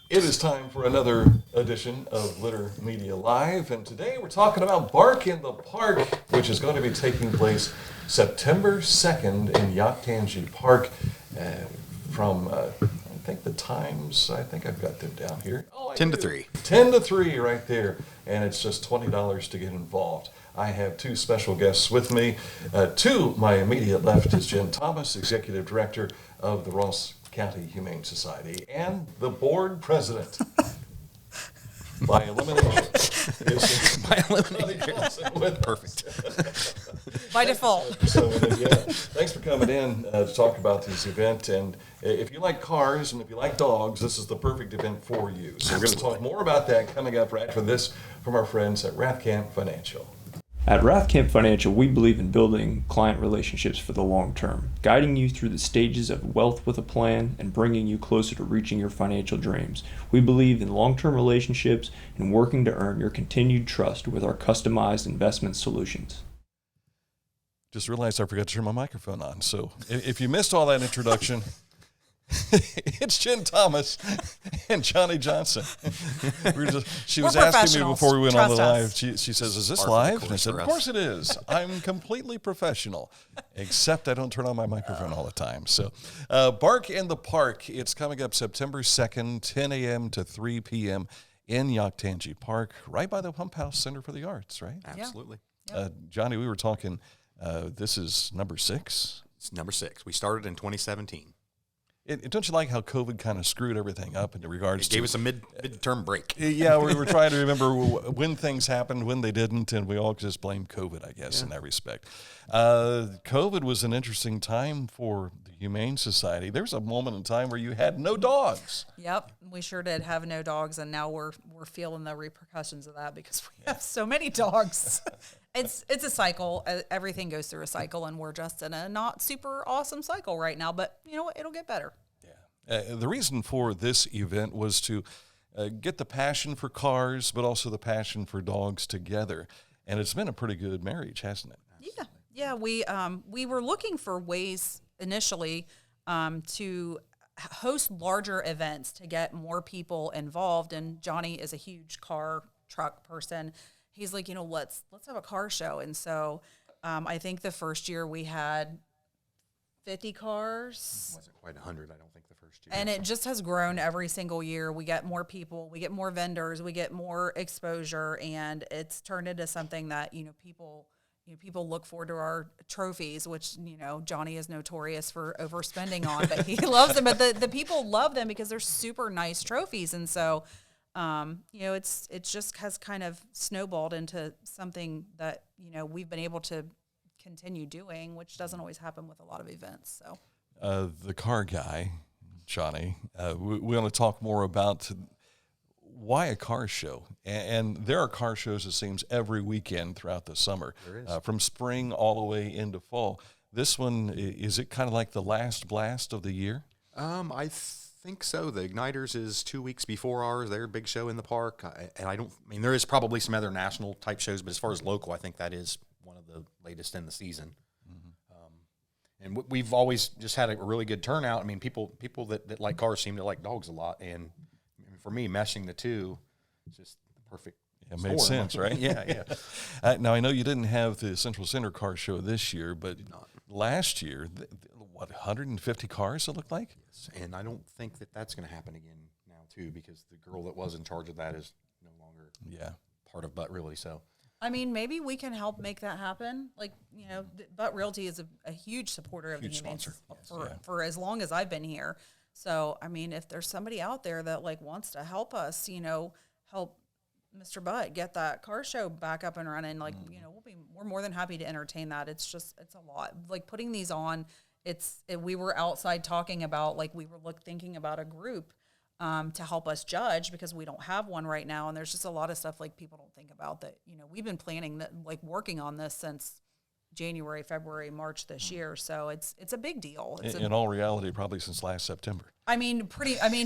It is time for another edition of Litter Media Live, and today we're talking about Bark in the Park, which is going to be taking place September 2nd in Yoctangee Park from, I think the times, I think I've got them down here. 10 to 3. 10 to 3 right there, and it's just $20 to get involved. I have two special guests with me. To my immediate left is Jenn Thomas, Executive Director of the Ross County Humane Society, and the board president. By elimination. By elimination. Perfect. By default. So, thanks for coming in to talk about this event. And if you like cars and if you like dogs, this is the perfect event for you. So we're going to talk more about that coming up right after this from our friends at Rathkamp Financial. At Rathkamp Financial, we believe in building client relationships for the long term, guiding you through the stages of wealth with a plan and bringing you closer to reaching your financial dreams. We believe in long-term relationships and working to earn your continued trust with our customized investment solutions. Just realized I forgot to turn my microphone on. So if you missed all that introduction, it's Jenn Thomas and Johnnie Johnson. She was asking me before we went on the live. She says, "Is this live?" And I said, "Of course it is. I'm completely professional, except I don't turn on my microphone all the time." So, Bark in the Park. It's coming up September 2nd, 10 a.m. to 3 p.m. in Yoctangee Park, right by the Pump House Center for the Arts. Right? Absolutely. Johnny, we were talking. This is number 6. It's number 6. We started in 2017. Don't you like how COVID kind of screwed everything up in regards to... It gave us a midterm break. Yeah, we were trying to remember when things happened, when they didn't, and we all just blamed COVID, I guess, in that respect. COVID was an interesting time for the Humane Society. There was a moment in time where you had no dogs. Yep, we sure did have no dogs, and now we're feeling the repercussions of that because we have so many dogs. It's a cycle. Everything goes through a cycle, and we're just in a not super awesome cycle right now, but you know what? It'll get better. Yeah. The reason for this event was to get the passion for cars, but also the passion for dogs together. And it's been a pretty good marriage, hasn't it? Yeah. We were looking for ways initially to host larger events to get more people involved. And Johnny is a huge truck person. He's like, let's have a car show. And so I think the first year we had 50 cars. It wasn't quite 100, I don't think, the first year. And it just has grown every single year. We get more people, we get more vendors, we get more exposure, and it's turned into something that, people look forward to our trophies, which, Johnny is notorious for overspending on, but he loves them. But the people love them because they're super nice trophies. And so, it just has kind of snowballed into something that, we've been able to continue doing, which doesn't always happen with a lot of events. So, the car guy, Johnny, we want to talk more about why a car show. And there are car shows, it seems, every weekend throughout the summer, from spring all the way into fall. This one, is it kind of like the last blast of the year? I think so. The Igniters is 2 weeks before ours. They're a big show in the park. There is probably some other national type shows, but as far as local, I think that is one of the latest in the season. Mm-hmm. And we've always just had a really good turnout. People that like cars seem to like dogs a lot. And for me, meshing the two is just the perfect It made sense, right? Yeah. Now, I know you didn't have the Central Center car show this year, but last year, 150 cars it looked like? Yes, and I don't think that's going to happen again now, too, because the girl that was in charge of that is no longer part of Butt Realty, so. Maybe we can help make that happen. Butt Realty is a huge supporter of the Humane for as long as I've been here. So, if there's somebody out there that wants to help us, help Mr. Butt get that car show back up and running, we're more than happy to entertain that. It's a lot. Putting these on, we were outside talking about, we were thinking about a group to help us judge because we don't have one right now. And there's just a lot of stuff people don't think about that, we've been planning that, working on this since January, February, March this year. So it's a big deal. In all reality, probably since last September. I mean,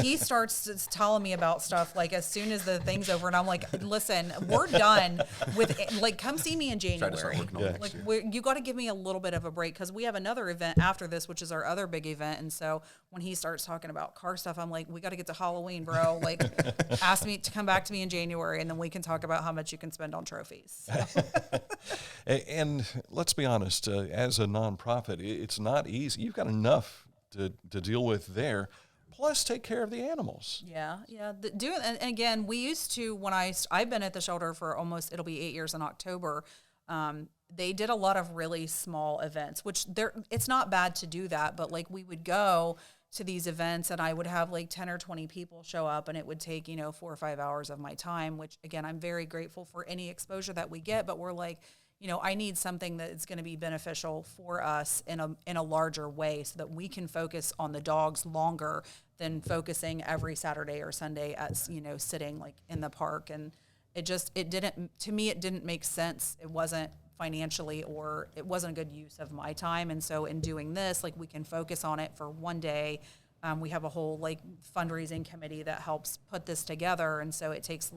he starts telling me about stuff like as soon as the thing's over, and I'm like, listen, we're done with it. Like, come see me in January. Like, you got to give me a little bit of a break because we have another event after this, which is our other big event. And so when he starts talking about car stuff, I'm like, we got to get to Halloween, bro. Like, ask me to come back to me in January, and then we can talk about how much you can spend on trophies. So. And let's be honest, as a nonprofit, it's not easy. You've got enough to deal with there. Plus, take care of the animals. Yeah. And again, we used to, when I've been at the shelter for almost, it'll be 8 years in October. They did a lot of really small events, which it's not bad to do that, but like we would go to these events and I would have like 10 or 20 people show up, and it would take, 4 or 5 hours of my time, which again, I'm very grateful for any exposure that we get, but we're like, I need something that is going to be beneficial for us in a larger way so that we can focus on the dogs longer than focusing every Saturday or Sunday as, sitting like in the park. And it didn't make sense. It wasn't financially, or it wasn't a good use of my time. And so in doing this, like we can focus on it for one day. We have a whole like fundraising committee that helps put this together. And so it takes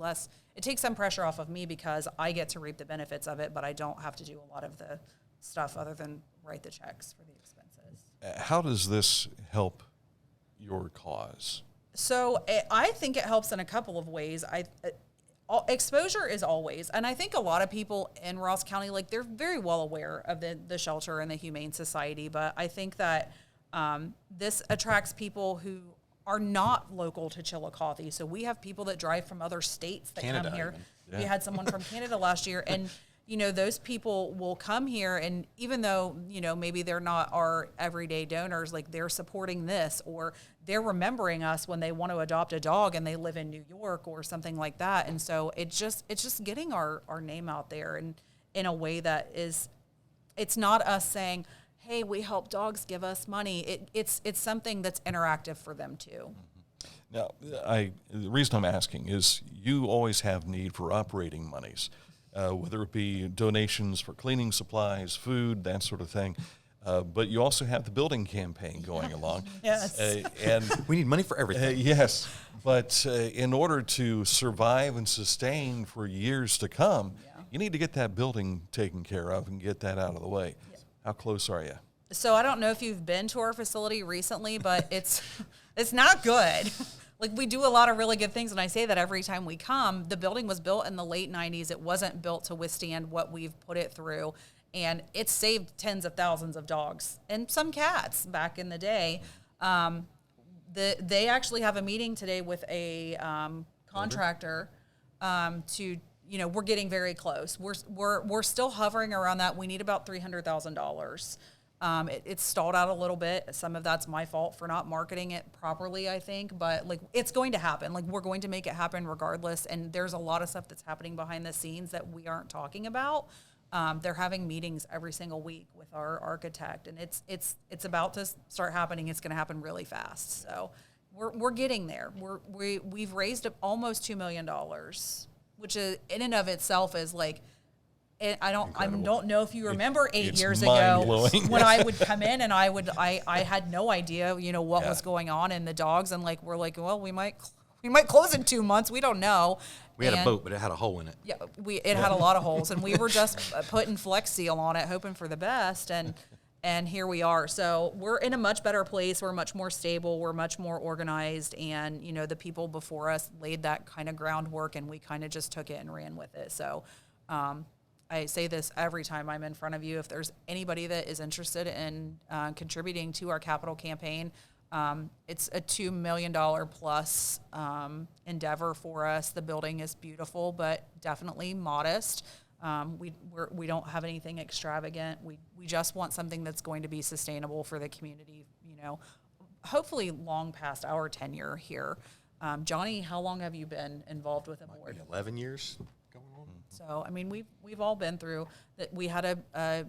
some pressure off of me because I get to reap the benefits of it, but I don't have to do a lot of the stuff other than write the checks for the expenses. How does this help your cause? So I think it helps in a couple of ways. Exposure is always, and I think a lot of people in Ross County, like they're very well aware of the shelter and the Humane Society, but I think that this attracts people who are not local to Chillicothe. So we have people that drive from other states that come here. Yeah. We had someone from Canada last year, and those people will come here, and even though maybe they're not our everyday donors, like they're supporting this, or they're remembering us when they want to adopt a dog and they live in New York or something like that. And so it's just getting our name out there, and in a way that it's not us saying, hey, we help dogs, give us money. It's something that's interactive for them too. Now, the reason I'm asking is you always have need for operating monies, whether it be donations for cleaning supplies, food, that sort of thing. But you also have the building campaign going along. Yes. And we need money for everything. Yes. But in order to survive and sustain for years to come, you need to get that building taken care of and get that out of the way. Yeah. How close are you? So I don't know if you've been to our facility recently, but it's not good. Like, we do a lot of really good things, and I say that every time we come. The building was built in the late 90s. It wasn't built to withstand what we've put it through, and it's saved tens of thousands of dogs and some cats back in the day. They actually have a meeting today with a contractor to, we're getting very close. We're still hovering around that. We need about $300,000. It's stalled out a little bit. Some of that's my fault for not marketing it properly, I think, but like it's going to happen. Like, we're going to make it happen regardless. And there's a lot of stuff that's happening behind the scenes that we aren't talking about. They're having meetings every single week with our architect, and it's about to start happening. It's going to happen really fast. So we're getting there. We've raised almost $2 million, which is in and of itself is like, I don't know if you remember 8 years ago when I would come in and I had no idea, what was going on in the dogs, and like, we're like, well, we might close in 2 months. We don't know. We had a boat, but it had a hole in it. Yeah, it had a lot of holes, and we were just putting Flex Seal on it, hoping for the best, and here we are. So we're in a much better place. We're much more stable. We're much more organized, and the people before us laid that kind of groundwork, and we kind of just took it and ran with it. So I say this every time I'm in front of you. If there's anybody that is interested in contributing to our capital campaign, it's a $2 million plus endeavor for us. The building is beautiful, but definitely modest. We don't have anything extravagant. We just want something that's going to be sustainable for the community, hopefully long past our tenure here. Johnny, how long have you been involved with the board? 11 years going on. So, I mean, we've all been through that. We had a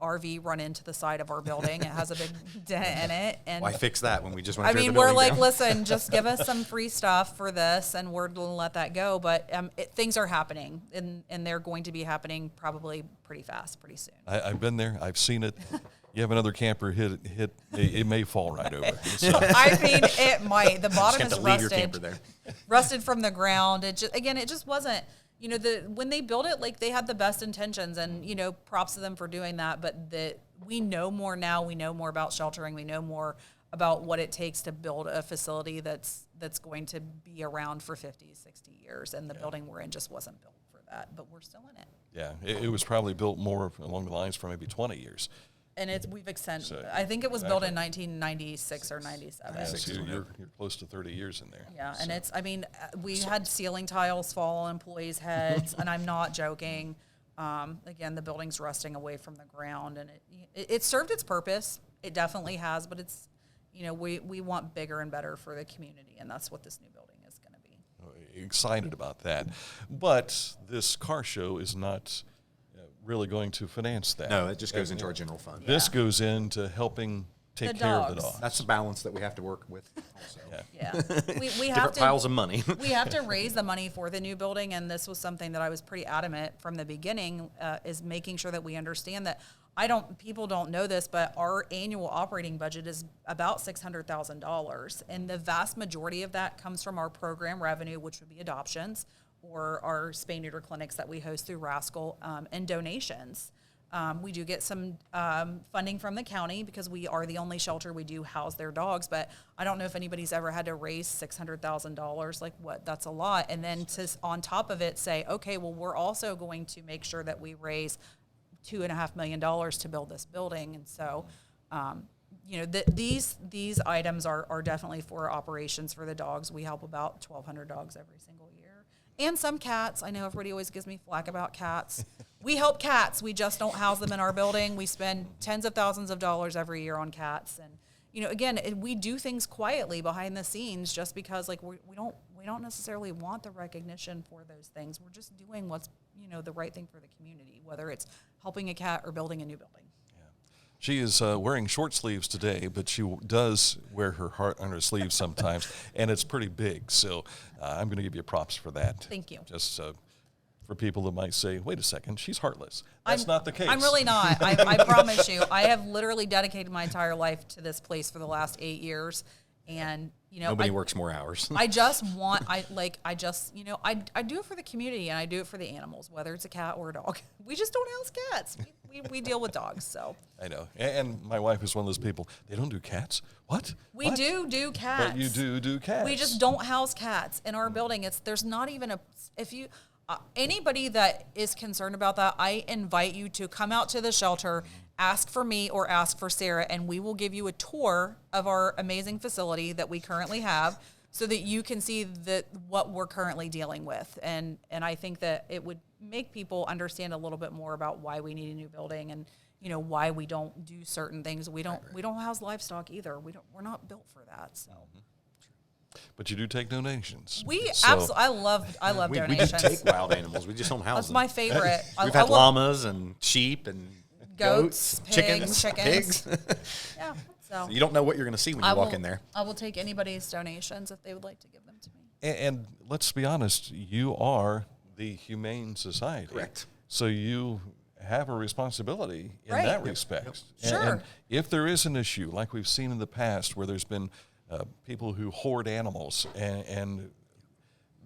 RV run into the side of our building. It has a big dent in it. And why fix that when we just want to tear the we're building like, down? listen, just give us some free stuff for this, and we're going to let that go. But things are happening, and they're going to be happening probably pretty fast, pretty soon. I've been there. I've seen it. You have another camper hit it may fall right over. So, I mean, it might. The bottom Just is have to leave your camper rusted, there. rusted from the ground. It just wasn't. You know, when they built it, like they had the best intentions, and you know, props to them for doing that. But we know more now. We know more about sheltering. We know more about what it takes to build a facility that's going to be around for 50, 60 years. And the building we're in just wasn't built for that, but we're still in it. yeah, it was probably built more along the lines for maybe 20 years. And we've extended. So, I think it was built in 1996 or 97. So you're close to 30 years in there. Yeah, and we had ceiling tiles fall on employees' heads, and I'm not joking. Again, the building's rusting away from the ground, and it served its purpose. It definitely has, but it's, you know, we want bigger and better for the community, and that's what this new building is going to be. Excited about that. But this car show is not really going to finance that. No, it just goes into our general fund. This goes into helping take The care of the dogs. dogs. That's the balance that we have to work with also. Yeah, we have Different to piles of money. we have to raise the money for the new building, and this was something that I was pretty adamant from the beginning, is making sure that we understand that people don't know this, but our annual operating budget is about $600,000, and the vast majority of that comes from our program revenue, which would be adoptions, or our spay neuter clinics that we host through Rascal, and donations. We do get some funding from the county because we are the only shelter. We do house their dogs, but I don't know if anybody's ever had to raise $600,000. Like, what? That's a lot. And then to on top of it say, okay, well, we're also going to make sure that we raise $2.5 million to build this building. And so, you know, these items are definitely for operations for the dogs. We help about 1,200 dogs every single year. And some cats. I know everybody always gives me flack about cats. We help cats. We just don't house them in our building. We spend tens of thousands of dollars every year on cats. And, you know, again, we do things quietly behind the scenes just because, like, we don't necessarily want the recognition for those things. We're just doing what's, you know, the right thing for the community, whether it's helping a cat or building a new building. She is wearing short sleeves today, but she does wear her heart on her sleeve sometimes, and it's pretty big. So I'm going to give you props for that. Thank you. Just for people that might say, wait a second, she's heartless. That's not the case. I'm really not. I promise you. I have literally dedicated my entire life to this place for the last 8 years. And, you know, Nobody works more hours. I just want, I do it for the community, and I do it for the animals, whether it's a cat or a dog. We just don't house cats. We deal with dogs, so. I know. And my wife is one of those people, they don't do cats? What? We do cats. But you do cats. We just don't house cats in our building. There's not even anybody that is concerned about that, I invite you to come out to the shelter, ask for me or ask for Sarah, and we will give you a tour of our amazing facility that we currently have so that you can see what we're currently dealing with. And I think that it would make people understand a little bit more about why we need a new building and, you know, why we don't do certain things. We don't house livestock either. We're not built for that, so. But you do take donations. Absolutely. I love we donations. do take wild animals. We just don't house That's them. my favorite. We've had llamas and sheep and goats, chickens. chickens. Yeah. So You don't know what you're going to see when you walk in there. I will take anybody's donations if they would like to give them to me. And let's be honest, you are the Humane Society. Correct. So you have a responsibility in Right. that respect. Sure. And if there is an issue, like we've seen in the past, where there's been people who hoard animals and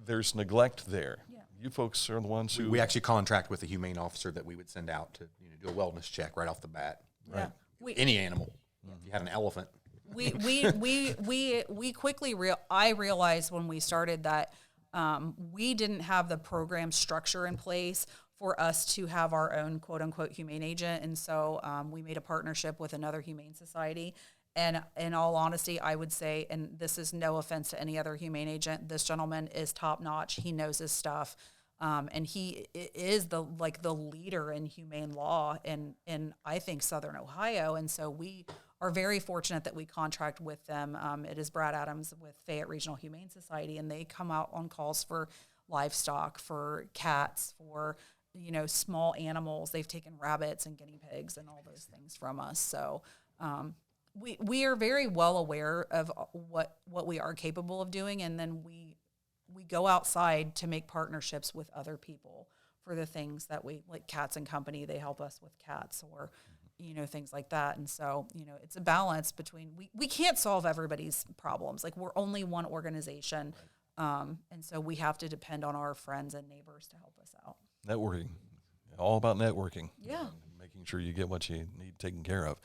there's neglect there, you folks are the ones who... We actually contract with a humane officer that we would send out to do a wellness check right off the bat. Yeah. Any animal. If you had an elephant. We quickly I realized when we started that we didn't have the program structure in place for us to have our own quote unquote humane agent, and so we made a partnership with another humane society. And in all honesty, I would say, and this is no offense to any other humane agent, this gentleman is top notch. He knows his stuff. And he is the leader in humane law in I think Southern Ohio. And so we are very fortunate that we contract with them. It is Brad Adams with Fayette Regional Humane Society, and they come out on calls for livestock, for cats, for, you know, small animals. They've taken rabbits and guinea pigs and all those things from us. So we are very well aware of what we are capable of doing, and then we go outside to make partnerships with other people for the things that we, like Cats and Company, they help us with cats, or things like that. And so, it's a balance between, we can't solve everybody's problems. Like, we're only one organization. And so we have to depend on our friends and neighbors to help us out. Networking, all about networking. Yeah. Making sure you get what you need taken care of.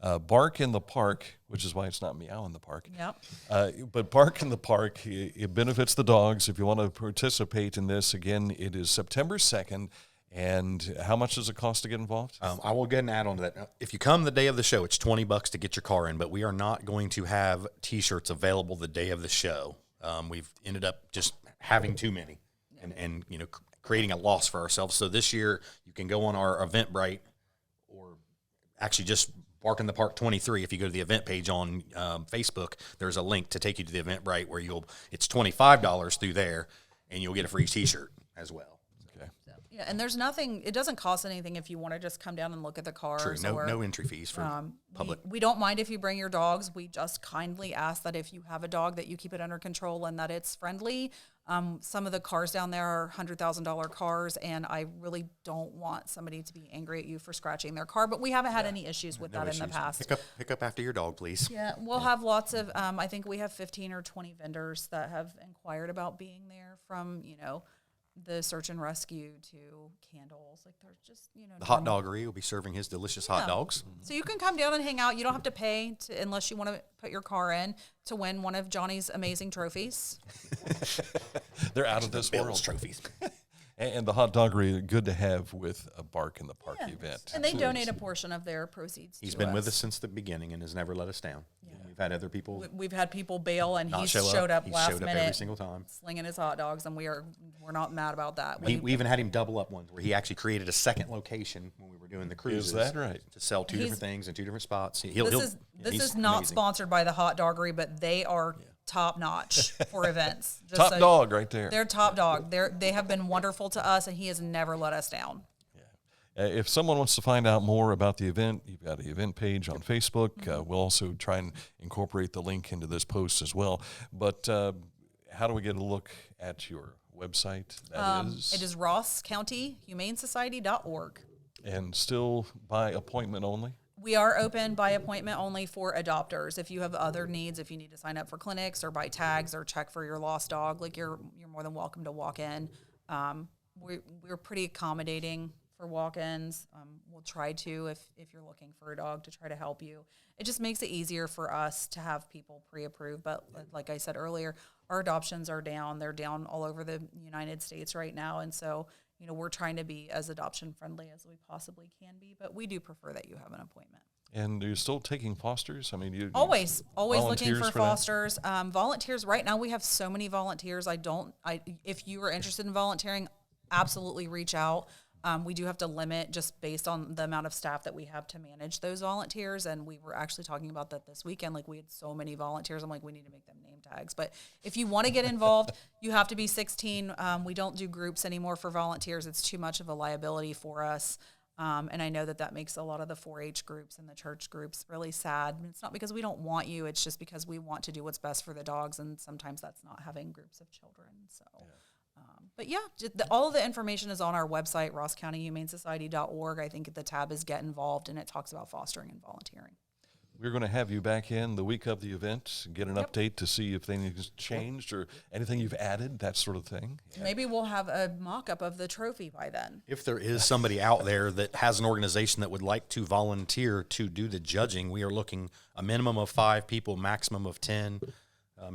Yeah. Bark in the Park, which is why it's not Meow in the Park. Yep. But Bark in the Park, it benefits the dogs. If you want to participate in this, again, it is September 2nd. And how much does it cost to get involved? I will get an add on to that. If you come the day of the show, it's $20 to get your car in, but we are not going to have T-shirts available the day of the show. We've ended up just having too many and creating a loss for ourselves. So this year, you can go on our Eventbrite, or actually just Bark in the Park 23. If you go to the event page on Facebook, there's a link to take you to the Eventbrite where it's $25 through there, and you'll get a free T-shirt as well. Yeah, and there's nothing, it doesn't cost anything if you want to just come down and look at the cars. True, no entry fees for public. We don't mind if you bring your dogs. We just kindly ask that if you have a dog that you keep it under control and that it's friendly. Some of the cars down there are $100,000 cars, and I really don't want somebody to be angry at you for scratching their car, but we haven't had any issues with that in the past. Pick up after your dog, please. Yeah, we'll have lots of, I think we have 15 or 20 vendors that have inquired about being there, from, the search and rescue to candles. Like, they're just, the hot doggery will be serving his delicious hot dogs. So you can come down and hang out. You don't have to pay unless you want to put your car in to win one of Johnny's amazing trophies. They're out of this world. Trophies. And the hot doggery, good to have with a Bark in the Park event. And they donate a portion of their proceeds He's to been us. with us since the beginning and has never let us down. Yeah. We've had other people. We've had people bail, and he's showed showed up He's last showed up minute, every single time. slinging his hot dogs, and we're not mad about that. We even had him double up ones where he actually created a second location when we were doing the cruises. Is that right? To sell two different things in two different spots. This is not amazing. sponsored by the hot doggery, but they are top notch for events. Top dog right there. They're top dog. They have been wonderful to us, and he has never let us down. If someone wants to find out more about the event, you've got an event page on Facebook. We'll also try and incorporate the link into this post as well. But how do we get a look at your website? It is rosscountyhumanesociety.org. And still by appointment only? We are open by appointment only for adopters. If you have other needs, if you need to sign up for clinics or buy tags or check for your lost dog, like, you're more than welcome to walk in. We're pretty accommodating for walk-ins. We'll try to, if you're looking for a dog, to try to help you. It just makes it easier for us to have people pre-approved. But like I said earlier, our adoptions are down. They're down all over the United States right now. And so, we're trying to be as adoption-friendly as we possibly can be. But we do prefer that you have an appointment. And you're still taking fosters? I mean, you always looking for that? fosters. Volunteers, right now we have so many volunteers. If you are interested in volunteering, absolutely reach out. We do have to limit just based on the amount of staff that we have to manage those volunteers. And we were actually talking about that this weekend. Like, we had so many volunteers. I'm like, we need to make them name tags. But if you want to get involved, you have to be 16. We don't do groups anymore for volunteers. It's too much of a liability for us. And I know that makes a lot of the 4-H groups and the church groups really sad. And it's not because we don't want you. It's just because we want to do what's best for the dogs. And sometimes that's not having groups of children. So. Yeah. But yeah, all of the information is on our website, rosscountyhumanesociety.org. I think the tab is Get Involved, and it talks about fostering and volunteering. We're going to have you back in the week of the event, get an update to see if things changed or anything you've added, that sort of thing. Yeah. Maybe we'll have a mock-up of the trophy by then. If there is somebody out there that has an organization that would like to volunteer to do the judging, we are looking a minimum of 5 people, maximum of 10.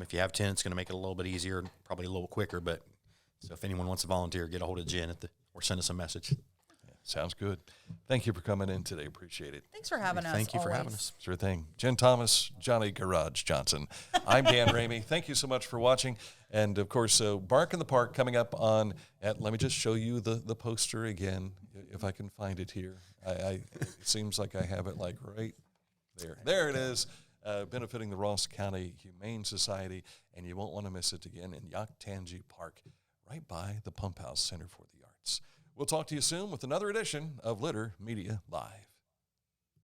If you have 10, it's going to make it a little bit easier, probably a little quicker, but... So if anyone wants to volunteer, get a hold of Jenn or send us a message. Yeah, sounds good. Thank you for coming in today. Appreciate it. Thanks for having us. Thank you for having us. Sure thing. Jenn Thomas, Johnnie Garage Johnson. I'm Dan Ramey. Thank you so much for watching. And, of course, Bark in the Park coming up on, let me just show you the poster again, if I can find it here. It seems like I have it like right there. There it is. Benefiting the Ross County Humane Society, and you won't want to miss it again in Yoctangee Park, right by the Pump House Center for the Arts. We'll talk to you soon with another edition of Litter Media Live.